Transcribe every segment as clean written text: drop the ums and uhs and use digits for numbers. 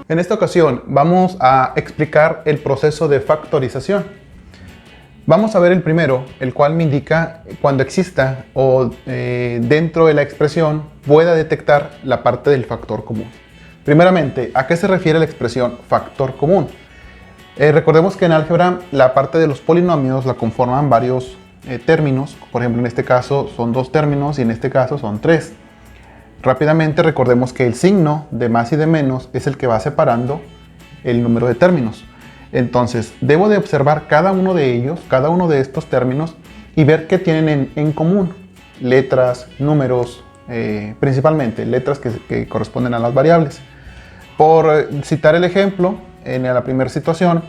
En esta ocasión vamos a explicar el proceso de factorización. Vamos a ver el primero, el cual me indica cuando exista o dentro de la expresión pueda detectar la parte del factor común. Primeramente, ¿a qué se refiere la expresión factor común? Recordemos que en álgebra la parte de los polinomios la conforman varios términos. Por ejemplo, en este caso son 2 términos y en este caso son 3. Rápidamente recordemos que el signo de más y de menos es el que va separando el número de términos. Entonces, debo de observar cada uno de ellos, cada uno de estos términos y ver qué tienen en común. Letras, números, principalmente letras que corresponden a las variables. Por citar el ejemplo, en la primera situación,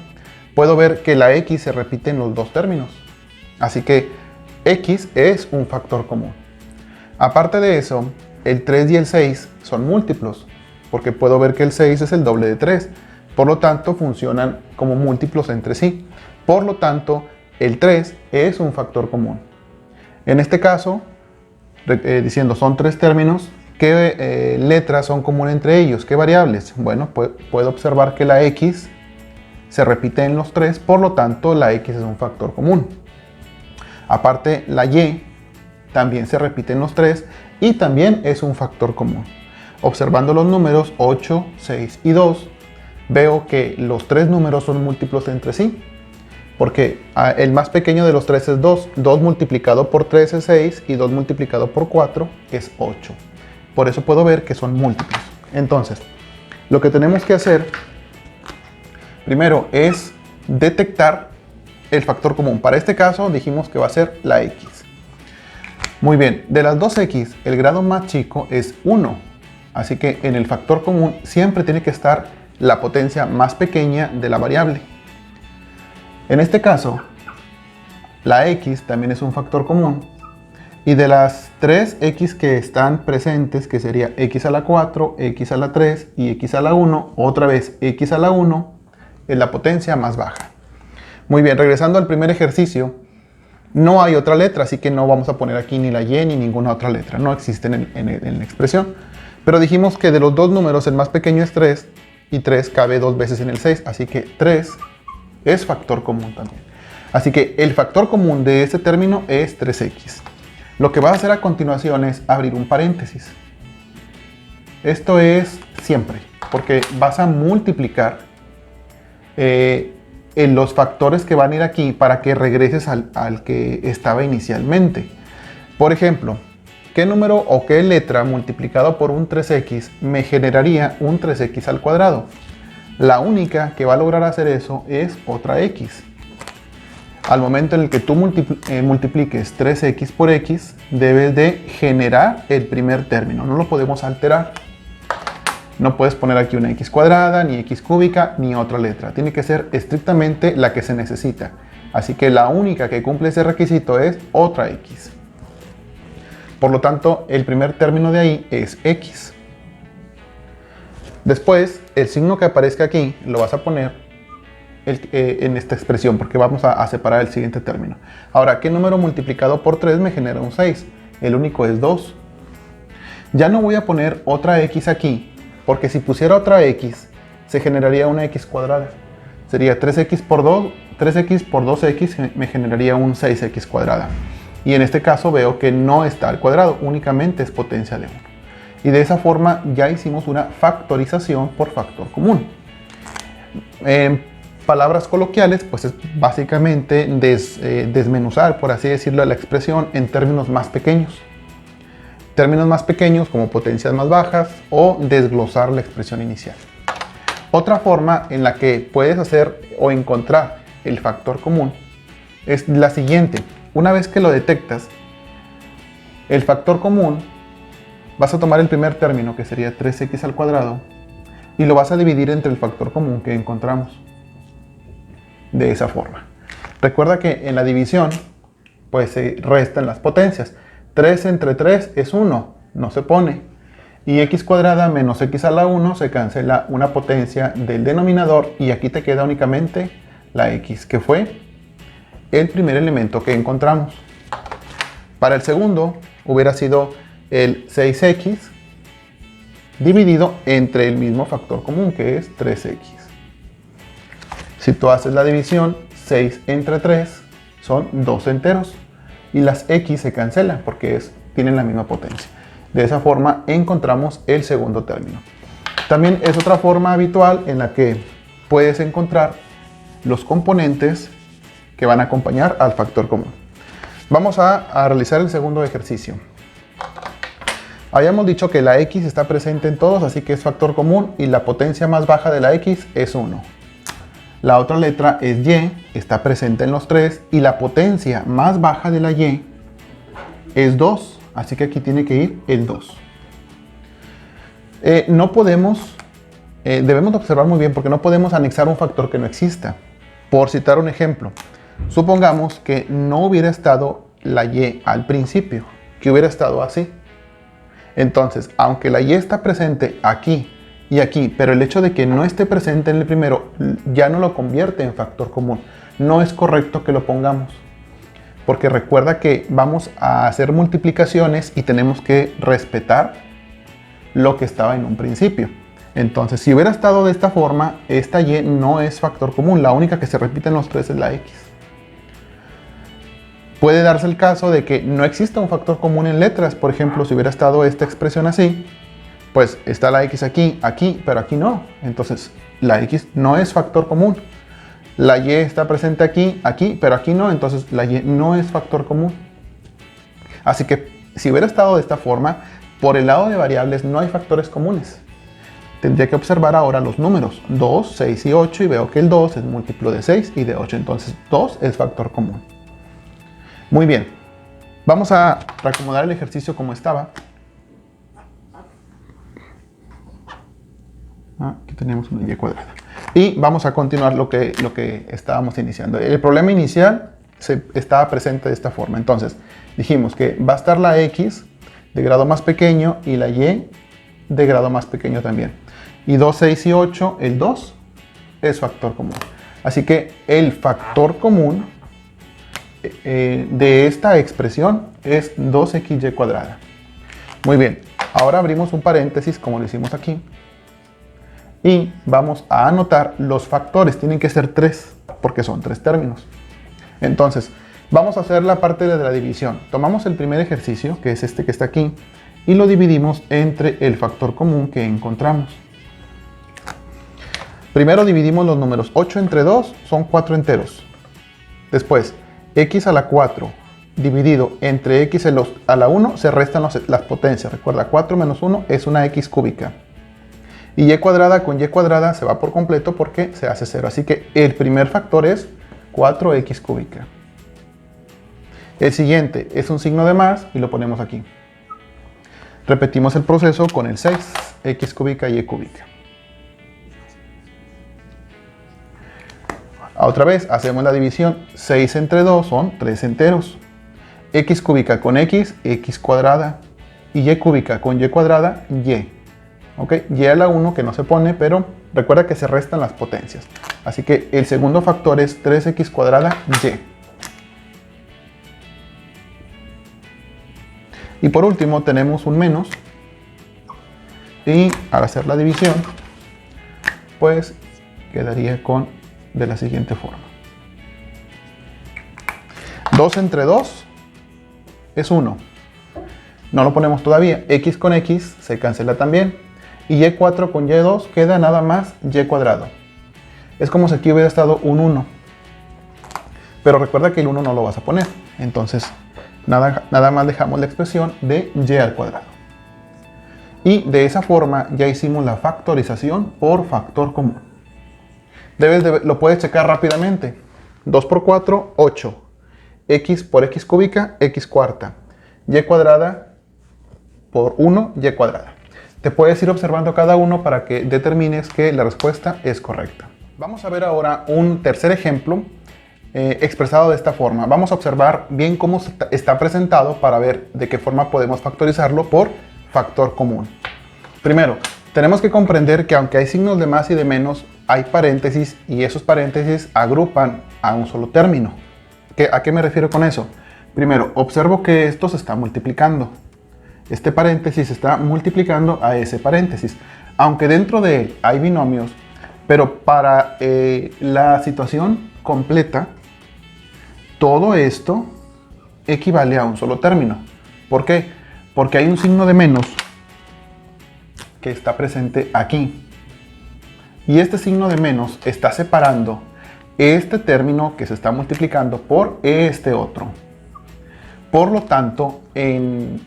puedo ver que la x se repite en los 2 términos. Así que x es un factor común. Aparte de eso, el 3 y el 6 son múltiplos, porque puedo ver que el 6 es el doble de 3. Por lo tanto, funcionan como múltiplos entre sí. Por lo tanto, el 3 es un factor común. En este caso, diciendo son 3 términos, ¿qué letras son comunes entre ellos? ¿Qué variables? Bueno, puedo observar que la x se repite en los 3, por lo tanto, la x es un factor común. Aparte, la y también se repite en los 3 y también es un factor común. Observando los números 8, 6 y 2, veo que los 3 números son múltiplos entre sí, porque el más pequeño de los 3 es 2, 2 multiplicado por 3 es 6 y 2 multiplicado por 4 es 8. Por eso puedo ver que son múltiplos. Entonces, lo que tenemos que hacer primero es detectar el factor común. Para este caso dijimos que va a ser la x. Muy bien, de las 2x, el grado más chico es 1. Así que en el factor común siempre tiene que estar la potencia más pequeña de la variable. En este caso, la x también es un factor común. Y de las 3x que están presentes, que sería x a la 4, x a la 3 y x a la 1, otra vez x a la 1, es la potencia más baja. Muy bien, regresando al primer ejercicio, no hay otra letra, así que no vamos a poner aquí ni la y ni ninguna otra letra. No existen en la expresión. Pero dijimos que de los 2 números el más pequeño es 3 y 3 cabe 2 veces en el 6, así que 3 es factor común también. Así que el factor común de este término es 3x. Lo que vas a hacer a continuación es abrir un paréntesis. Esto es siempre, porque vas a multiplicar en los factores que van a ir aquí para que regreses al que estaba inicialmente. Por ejemplo, ¿qué número o qué letra multiplicado por un 3x me generaría un 3x al cuadrado? La única que va a lograr hacer eso es otra x. Al momento en el que tú multipliques 3x por x, debes de generar el primer término. No lo podemos alterar. No puedes poner aquí una x cuadrada, ni x cúbica, ni otra letra. Tiene que ser estrictamente la que se necesita. Así que la única que cumple ese requisito es otra x. Por lo tanto, el primer término de ahí es x. Después, el signo que aparezca aquí lo vas a poner en esta expresión, porque vamos a separar el siguiente término. Ahora, ¿qué número multiplicado por 3 me genera un 6? El único es 2. Ya no voy a poner otra x aquí, porque si pusiera otra x, se generaría una x cuadrada. Sería 3x por 2, 3x por 2x me generaría un 6x cuadrada. Y en este caso veo que no está al cuadrado, únicamente es potencia de 1. Y de esa forma ya hicimos una factorización por factor común. En palabras coloquiales, pues es básicamente desmenuzar, por así decirlo, la expresión en términos más pequeños. Términos más pequeños como potencias más bajas o desglosar la expresión inicial. Otra forma en la que puedes hacer o encontrar el factor común es la siguiente. Una vez que lo detectas, el factor común, vas a tomar el primer término, que sería 3x al cuadrado, y lo vas a dividir entre el factor común que encontramos. De esa forma. Recuerda que en la división, pues se restan las potencias. 3 entre 3 es 1, no se pone. Y x cuadrada menos x a la 1 se cancela una potencia del denominador y aquí te queda únicamente la x, que fue el primer elemento que encontramos. Para el segundo hubiera sido el 6x dividido entre el mismo factor común, que es 3x. Si tú haces la división, 6 entre 3 son 2 enteros. Y las x se cancelan porque tienen la misma potencia. De esa forma encontramos el segundo término. También es otra forma habitual en la que puedes encontrar los componentes que van a acompañar al factor común. Vamos a realizar el segundo ejercicio. Habíamos dicho que la x está presente en todos, así que es factor común y la potencia más baja de la x es 1. La otra letra es y, está presente en los tres y la potencia más baja de la y es 2, así que aquí tiene que ir el 2. Debemos observar muy bien porque no podemos anexar un factor que no exista. Por citar un ejemplo, supongamos que no hubiera estado la y al principio, que hubiera estado así. Entonces, aunque la y está presente aquí y aquí, pero el hecho de que no esté presente en el primero ya no lo convierte en factor común. No es correcto que lo pongamos, porque recuerda que vamos a hacer multiplicaciones y tenemos que respetar lo que estaba en un principio. Entonces, si hubiera estado de esta forma, esta y no es factor común, la única que se repite en los tres es la x. Puede darse el caso de que no exista un factor común en letras. Por ejemplo, si hubiera estado esta expresión así, pues está la x aquí, aquí, pero aquí no. Entonces, la x no es factor común. La y está presente aquí, aquí, pero aquí no. Entonces, la y no es factor común. Así que, si hubiera estado de esta forma, por el lado de variables no hay factores comunes. Tendría que observar ahora los números 2, 6 y 8 y veo que el 2 es múltiplo de 6 y de 8. Entonces, 2 es factor común. Muy bien. Vamos a reacomodar el ejercicio como estaba. Aquí tenemos una y cuadrada. Y vamos a continuar lo que estábamos iniciando. El problema inicial estaba presente de esta forma. Entonces, dijimos que va a estar la x de grado más pequeño y la y de grado más pequeño también. Y 2, 6 y 8, el 2 es factor común. Así que el factor común de esta expresión es 2xy cuadrada. Muy bien. Ahora abrimos un paréntesis como lo hicimos aquí. Y vamos a anotar los factores. Tienen que ser 3 porque son 3 términos. Entonces, vamos a hacer la parte de la división. Tomamos el primer ejercicio, que es este que está aquí, y lo dividimos entre el factor común que encontramos. Primero dividimos los números. 8 entre 2 son 4 enteros. Después, x a la 4 dividido entre x a la 1 se restan las potencias. Recuerda, 4 menos 1 es una x cúbica. Y y cuadrada con y cuadrada se va por completo porque se hace 0. Así que el primer factor es 4x cúbica. El siguiente es un signo de más y lo ponemos aquí. Repetimos el proceso con el 6, x cúbica y cúbica. Otra vez hacemos la división. 6 entre 2 son 3 enteros. X cúbica con x, x cuadrada. Y cúbica con y cuadrada, y. ¿Ok? Y a la 1 que no se pone, pero recuerda que se restan las potencias. Así que el segundo factor es 3x cuadrada, y. Y por último tenemos un menos. Y al hacer la división, pues quedaría de la siguiente forma. 2 entre 2 es 1. No lo ponemos todavía. X con x se cancela también. Y y4 con y2 queda nada más y cuadrado. Es como si aquí hubiera estado un 1. Pero recuerda que el 1 no lo vas a poner. Entonces, nada más dejamos la expresión de y al cuadrado. Y de esa forma ya hicimos la factorización por factor común. Lo puedes checar rápidamente. 2 por 4, 8. X por x cúbica, x cuarta. Y cuadrada por 1, y cuadrada. Te puedes ir observando cada uno para que determines que la respuesta es correcta. Vamos a ver ahora un tercer ejemplo expresado de esta forma. Vamos a observar bien cómo está presentado para ver de qué forma podemos factorizarlo por factor común. Primero, tenemos que comprender que aunque hay signos de más y de menos, hay paréntesis y esos paréntesis agrupan a un solo término. ¿A qué me refiero con eso? Primero, observo que esto se está multiplicando Este paréntesis está multiplicando a ese paréntesis. Aunque dentro de él hay binomios, pero para la situación completa, todo esto equivale a un solo término. ¿Por qué? Porque hay un signo de menos que está presente aquí. Y este signo de menos está separando este término que se está multiplicando por este otro. Por lo tanto, en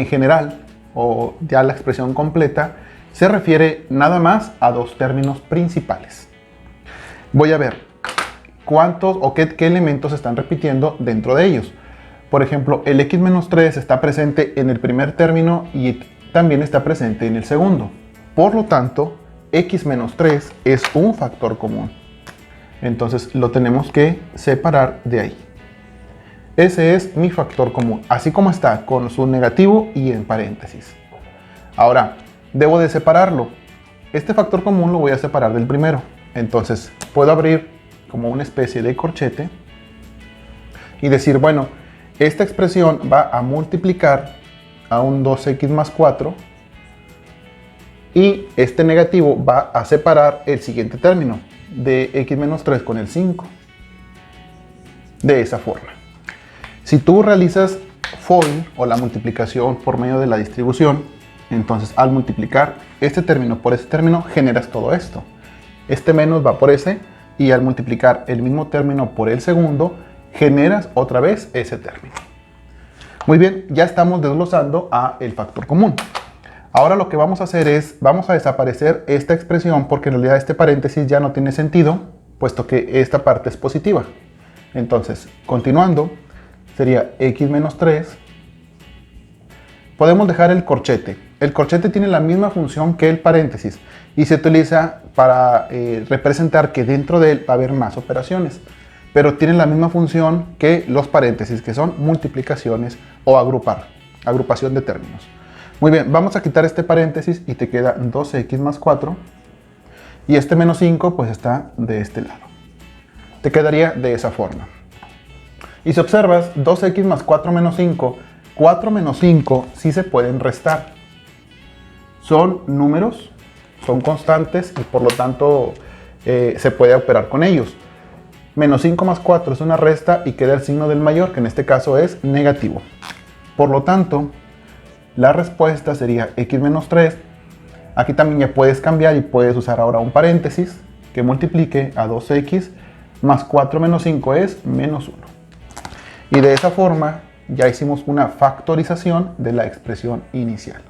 general, o ya la expresión completa, se refiere nada más a dos términos principales. Voy a ver cuántos o qué elementos se están repitiendo dentro de ellos. Por ejemplo, el x menos 3 está presente en el primer término y también está presente en el segundo. Por lo tanto, x menos 3 es un factor común. Entonces lo tenemos que separar de ahí. Ese es mi factor común, así como está, con su negativo y en paréntesis. Ahora, debo de separarlo. Este factor común lo voy a separar del primero. Entonces, puedo abrir como una especie de corchete y decir, bueno, esta expresión va a multiplicar a un 2x más 4 y este negativo va a separar el siguiente término de x menos 3 con el 5. De esa forma. Si tú realizas FOIL o la multiplicación por medio de la distribución, entonces al multiplicar este término por este término generas todo esto. Este menos va por ese y al multiplicar el mismo término por el segundo generas otra vez ese término. Muy bien, ya estamos desglosando a el factor común. Ahora lo que vamos a hacer es, vamos a desaparecer esta expresión porque en realidad este paréntesis ya no tiene sentido, puesto que esta parte es positiva. Entonces, continuando, sería x menos 3. Podemos dejar el corchete. El corchete tiene la misma función que el paréntesis y se utiliza para representar que dentro de él va a haber más operaciones, pero tiene la misma función que los paréntesis, que son multiplicaciones o agrupación de términos. Muy bien, vamos a quitar este paréntesis y te queda 12x más 4 y este menos 5 pues está de este lado. Te quedaría de esa forma. Y si observas, 2x más 4 menos 5, 4 menos 5 sí se pueden restar. Son números, son constantes y por lo tanto se puede operar con ellos. Menos 5 más 4 es una resta y queda el signo del mayor, que en este caso es negativo. Por lo tanto, la respuesta sería x menos 3. Aquí también ya puedes cambiar y puedes usar ahora un paréntesis que multiplique a 2x más 4 menos 5 es menos 1. Y de esa forma ya hicimos una factorización de la expresión inicial.